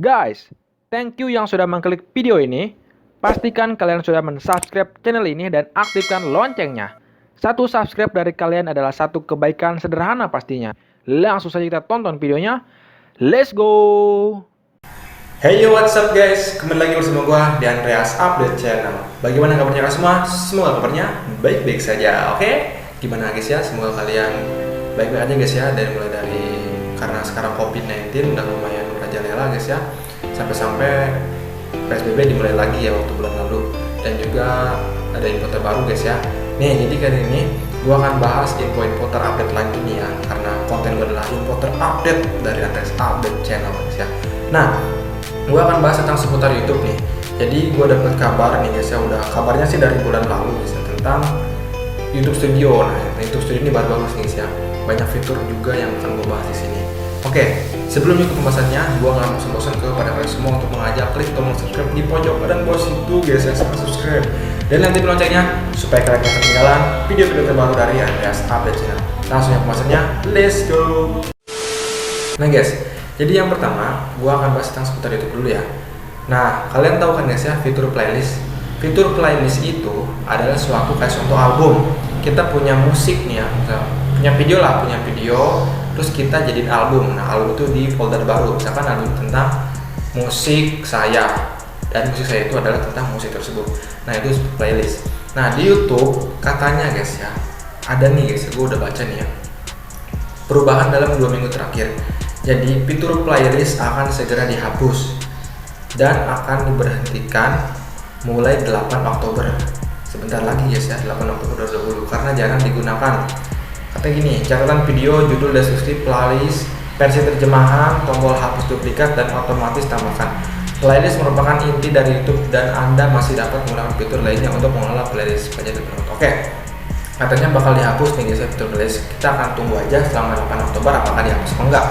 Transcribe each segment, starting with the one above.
Guys, thank you yang sudah mengklik video ini. Pastikan kalian sudah mensubscribe channel ini dan aktifkan loncengnya. Satu subscribe dari kalian adalah satu kebaikan sederhana pastinya. Langsung saja kita tonton videonya. Let's go! Hey yo, what's up guys? Kembali lagi bersama gua di Andreas Update Channel. Bagaimana kabarnya kalian semua? Semoga kabarnya baik-baik saja, oke? Gimana guys ya? Semoga kalian baik-baik aja guys ya. Dari karena sekarang COVID-19 udah lumayan merajalela guys ya. Sampai-sampai PSBB dimulai lagi ya waktu bulan lalu. Dan juga ada info terbaru guys ya. Nih, jadi kali ini gua akan bahas info-info terupdate lagi nih ya. Karena konten gua adalah info terupdate dari Andreas Update Channel guys ya. Nah, gue akan bahas tentang seputar YouTube nih. Jadi gue dapet kabar nih guys ya, udah kabarnya sih dari bulan lalu guys ya, tentang YouTube Studio. Nah, YouTube Studio ini baru bagus nih guys ya. Banyak fitur juga yang akan gue bahas di sini. Oke, sebelum YouTube pembahasannya, gue nggak bosan-bosan kepada kalian semua untuk mengajak klik tombol subscribe di pojok kanan bawah situ guys ya, subscribe. Dan nanti loncengnya supaya kalian tidak ketinggalan video-video terbaru dari Andreas Update Channel. Langsung yang pembahasannya, let's go. Nah guys, jadi yang pertama, gua akan bahas tentang seputar YouTube dulu ya. Nah, kalian tahu kan guys ya, fitur playlist. Fitur playlist itu adalah suatu kayak contoh album. Kita punya musik nih ya, punya video, terus kita jadiin album. Nah, album itu di folder baru. Misalkan album tentang musik saya, dan musik saya itu adalah tentang musik tersebut. Nah, itu playlist. Nah, di YouTube katanya guys ya, ada nih guys, gua udah baca nih ya, perubahan dalam 2 minggu terakhir. Jadi fitur playlist akan segera dihapus dan akan diberhentikan mulai 8 Oktober. Sebentar lagi guys ya, 8 Oktober 2020 karena jarang digunakan. Kata gini, catatan video, judul, deskripsi, playlist, versi terjemahan, tombol hapus duplikat dan otomatis tambahkan. Playlist merupakan inti dari YouTube dan Anda masih dapat menggunakan fitur lainnya untuk mengelola playlist saja tersebut. Oke. Katanya bakal dihapus nih guys ya fitur playlist. Kita akan tunggu aja selama 8 Oktober apakah dihapus atau enggak.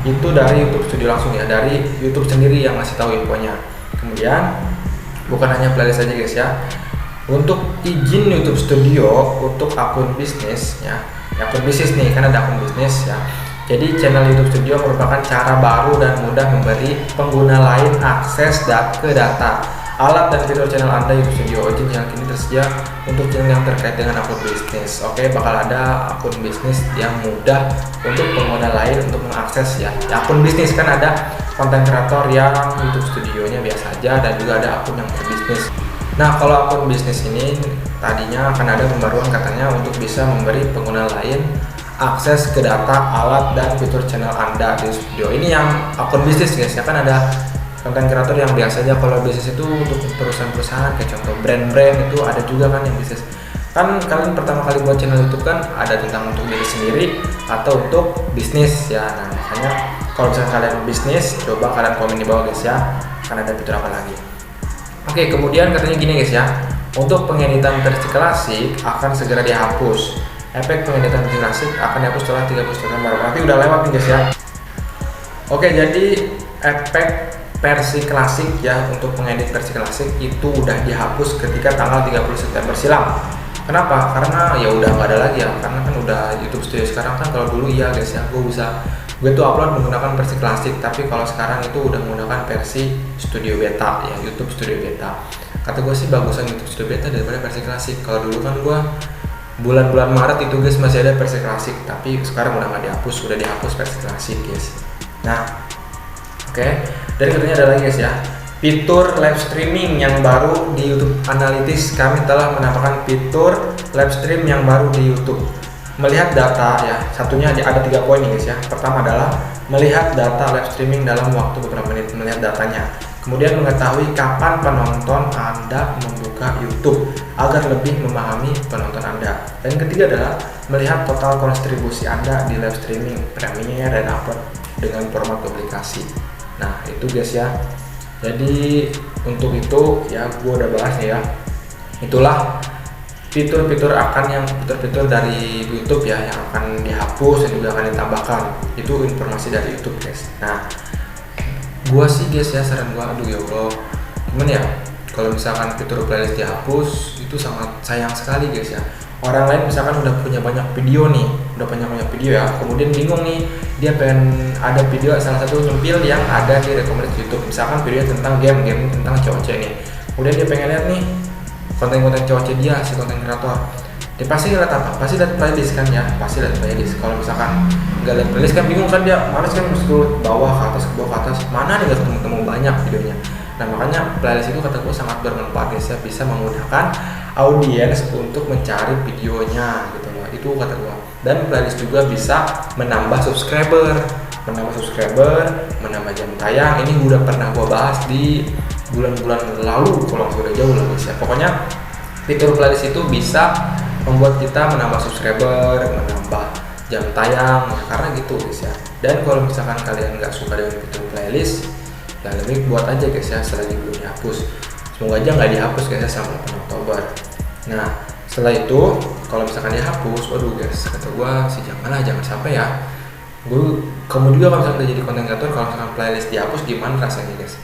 Itu dari YouTube Studio langsung ya, dari YouTube sendiri yang ngasih tahu infonya. Kemudian bukan hanya playlist saja guys ya, untuk izin YouTube Studio untuk akun bisnis ya, akun bisnis nih kan ada akun bisnis ya. Jadi channel YouTube Studio merupakan cara baru dan mudah memberi pengguna lain akses ke data, alat dan fitur channel Anda. YouTube Studio Origin yang kini tersedia untuk channel yang terkait dengan akun bisnis. Oke, bakal ada akun bisnis yang mudah untuk pengguna lain untuk mengakses ya. Akun bisnis kan ada konten kreator yang YouTube Studionya biasa aja, dan juga ada akun yang berbisnis. Nah, kalau akun bisnis ini tadinya akan ada pembaruan katanya untuk bisa memberi pengguna lain akses ke data, alat dan fitur channel Anda di Studio. Ini yang akun bisnis guys ya, kan ada konten kreator yang biasanya kalau bisnis itu untuk perusahaan-perusahaan kayak contoh brand-brand itu ada juga kan yang bisnis. Kan kalian pertama kali buat channel YouTube kan ada tentang untuk diri sendiri atau untuk bisnis ya. Nah, makanya kalau misalnya kalian bisnis, coba kalian komen di bawah guys ya, akan ada fitur apa lagi. Oke, kemudian katanya gini guys ya, untuk pengeditan versi klasik akan segera dihapus. Efek pengeditan versi klasik akan dihapus setelah 30 September. Berarti udah lewat nih guys ya. Oke, jadi efek versi klasik ya, untuk pengedit versi klasik itu udah dihapus ketika tanggal 30 September silam. Kenapa? Karena ya udah nggak ada lagi ya, karena kan udah YouTube Studio sekarang kan. Kalau dulu iya guys ya, gue tuh upload menggunakan versi klasik, tapi kalau sekarang itu udah menggunakan versi Studio Beta ya, YouTube Studio Beta. Kata gue sih bagusan YouTube Studio Beta daripada versi klasik. Kalau dulu kan gue bulan-bulan Maret itu guys masih ada versi klasik, tapi sekarang udah nggak dihapus, udah dihapus versi klasik guys. Nah, oke. Dan katanya ada lagi guys ya, fitur live streaming yang baru di YouTube Analytics. Kami telah menambahkan fitur live stream yang baru di YouTube. Melihat data ya, satunya ada 3 poin nih guys ya. Pertama adalah melihat data live streaming dalam waktu beberapa menit, melihat datanya. Kemudian mengetahui kapan penonton Anda membuka YouTube agar lebih memahami penonton Anda. Dan ketiga adalah melihat total kontribusi Anda di live streaming, premiere dan upload dengan format publikasi. Nah, itu guys ya. Jadi untuk itu ya gue udah bahas ya. Itulah fitur-fitur dari YouTube ya yang akan dihapus dan juga akan ditambahkan. Itu informasi dari YouTube guys. Nah, gua sih guys ya, saran gua, aduh ya Allah, gimana ya, kalau misalkan fitur playlist dihapus itu sangat sayang sekali guys ya. Orang lain misalkan udah punya banyak video nih, udah banyak video ya, kemudian bingung nih dia pengen ada video salah satu nyempil yang ada di rekomendasi YouTube, misalkan video tentang game tentang cowok-cewek nih, kemudian dia pengen lihat nih konten-konten cowok-cewek dia, si konten kreator, dia pasti lihat apa? Pasti lihat playlist kan ya, pasti lihat playlist. Kalau misalkan nggak lihat playlist kan bingung kan, dia males kan scroll bawah ke atas, ke bawah ke atas, mana nih nggak ketemu banyak videonya. Nah makanya playlist itu kata gue sangat bermanfaat guys ya, bisa memudahkan audiens untuk mencari videonya gitu loh, itu kata gue. Dan playlist juga bisa menambah subscriber, menambah jam tayang. Ini udah pernah gue bahas di bulan-bulan lalu kalau sudah jauh lah guys ya. Pokoknya fitur playlist itu bisa membuat kita menambah subscriber, menambah jam tayang ya, karena gitu guys ya. Dan kalau misalkan kalian nggak suka dengan fitur playlist, ya lebih buat aja guys ya selagi belum dihapus. Semoga aja nggak dihapus guys ya sampai 8 Oktober. Nah setelah itu kalau misalkan dihapus, waduh guys, kata gue sih jangan sampai ya. Kamu juga kalau misalkan jadi konten kreator, kalau misalkan playlist dihapus gimana rasanya guys?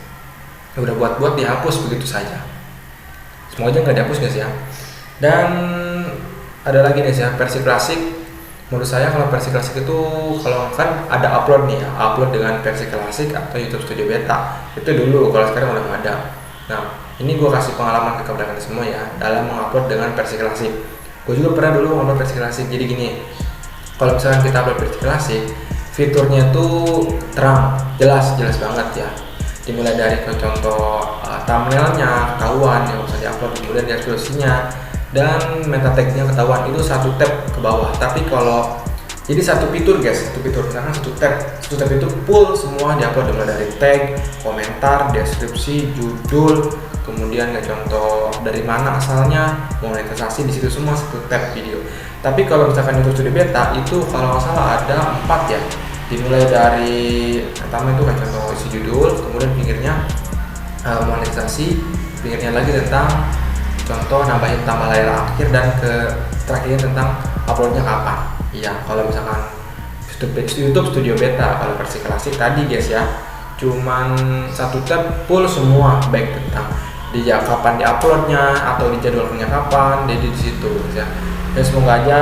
Ya udah buat dihapus begitu saja. Semoga aja nggak dihapus guys ya. Dan ada lagi nih ya, versi klasik. Menurut saya kalau versi klasik itu kalau kan ada upload nih ya, upload dengan versi klasik atau YouTube Studio Beta itu dulu, kalau sekarang udah nggak ada. Nah ini gue kasih pengalaman ke kalian semua ya dalam mengupload dengan versi klasik. Gue juga pernah dulu mengupload versi klasik. Jadi gini, kalau misalkan kita upload versi klasik, fiturnya tuh terang, jelas banget ya. Dimulai dari contoh thumbnailnya ketahuan yang bisa diupload, kemudian deskripsinya dan meta tagnya ketahuan, itu satu tab ke bawah. Tapi kalau jadi satu fitur guys, misalkan satu tab itu full semua diupload, dimulai dari tag, komentar, deskripsi, judul, kemudian contoh dari mana asalnya, monetisasi, di situ semua satu tab video. Tapi kalau misalkan YouTube Studio Beta itu kalau nggak salah ada 4 ya, dimulai dari pertama itu kan contoh isi judul, kemudian pinggirnya monetisasi, pinggirnya lagi tentang contoh nambahin tambah layar akhir, dan ke terakhirnya tentang uploadnya kapan. Iya, kalau misalkan YouTube Studio Beta kalau versi klasik tadi guys ya, cuman satu tab full semua, baik tentang kapan diuploadnya atau dijadwalkannya kapan, jadi di situ guys ya. Dan semoga aja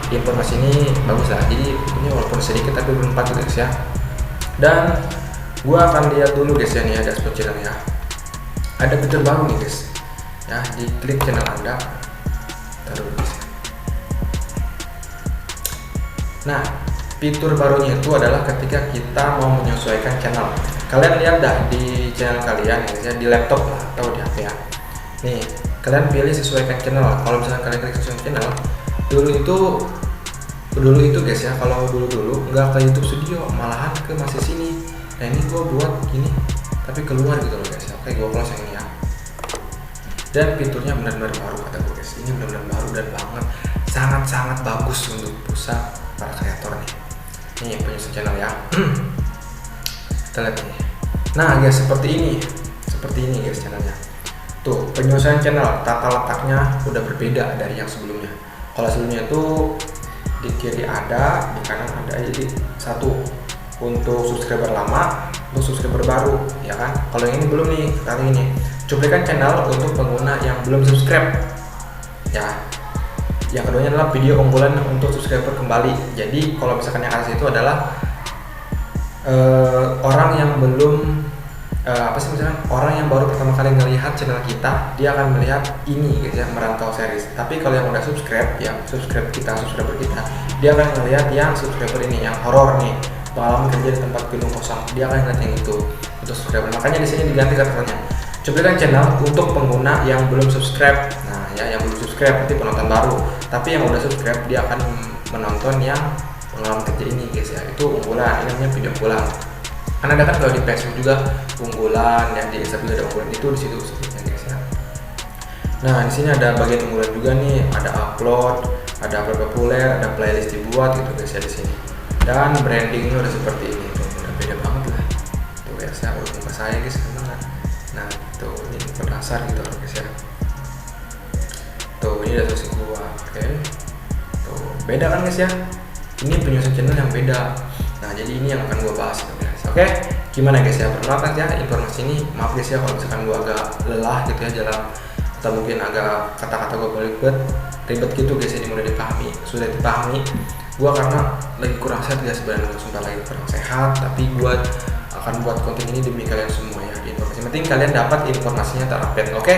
informasi ini bagus lah. Jadi ini walaupun sedikit tapi bermanfaat guys ya. Dan gua akan lihat dulu guys ya nih, ada dashboard channel ya. Ada fitur baru nih guys. Ya, diklik channel Anda, taruh di sini. Nah, fitur barunya itu adalah ketika kita mau menyesuaikan channel. Kalian lihat dah di channel kalian ya, di laptop lah atau di HP ya. Nih, kalian pilih sesuaikan channel. Kalau misalnya kalian klik sesuaikan channel, dulu itu guys ya, kalau dulu nggak ke YouTube Studio, malahan ke masih sini. Nah ini gue buat gini, tapi keluar gitu loh guys ya. Oke, gue close yang ini ya. Dan fiturnya benar-benar baru kata gue guys, ini benar-benar baru dan banget, sangat bagus untuk pusat para kreator nih. Ini penyusun channel ya. Kita lihat nih. Nah guys, seperti ini guys channelnya. Tuh penyusunan channel, tata letaknya udah berbeda dari yang sebelumnya. Kalau sebelumnya itu di kiri ada, di kanan ada, jadi satu untuk subscriber lama, untuk subscriber baru, ya kan? Kalau yang ini belum nih, kali ini cuplikan channel untuk pengguna yang belum subscribe, ya. Yang keduanya adalah video unggulan untuk subscriber kembali. Jadi kalau misalkan yang atas itu adalah orang yang belum misalkan orang yang baru pertama kali melihat channel kita, dia akan melihat ini guys ya, merantau series. Tapi kalau yang udah subscriber kita, dia akan melihat yang subscriber ini, yang horor nih, pengalaman kerja di tempat gedung kosong, dia akan melihat yang itu untuk subscriber. Makanya di sini diganti katanya, cuplikan channel untuk pengguna yang belum subscribe. Nah ya, yang belum subscribe berarti penonton baru, tapi yang udah subscribe dia akan menonton yang pengalaman kerja ini guys ya, itu unggulan, ini namanya video unggulan. Kan ada kan kalau di Facebook juga unggulan, yang di Instagram ada unggulan, itu di situ sebutnya guys ya. Nah di sini ada bagian unggulan juga nih, ada upload populer, ada playlist dibuat gitu guys ya di sini. Dan brandingnya udah seperti ini tuh, udah beda banget lah. Tuh guys ya, udah muka saya guys kan. Nah tuh ini berdasar gitu guys ya. Tuh ini udah tulis gua, oke. Tuh beda kan guys ya. Ini penyusun channel yang beda. Nah jadi ini yang akan gua bahas gitu guys. Oke, gimana guys ya, bermanfaat ya informasi ini. Maaf guys ya kalau misalkan gue agak lelah gitu ya jalan, atau mungkin agak kata-kata gue ribet gitu guys ya, sudah dipahami. Gua karena lagi kurang sehat guys, sebenarnya sumpah lagi kurang sehat, tapi gua akan buat konten ini demi kalian semua ya. Informasi penting kalian dapat informasinya terupdate. Oke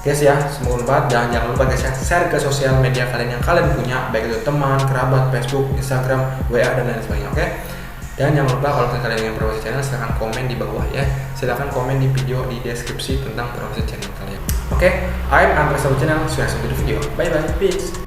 guys ya, semoga bermanfaat dan jangan lupa guys ya, share ke sosial media kalian yang kalian punya, baik itu teman, kerabat, Facebook, Instagram, WA dan lain sebagainya. Oke. Dan jangan lupa kalau kalian ingin promosi channel, silahkan komen di bawah ya. Silahkan komen di video di deskripsi tentang promosi channel kalian. Oke, I'm Andres Channel. See you next video. Bye bye, peace.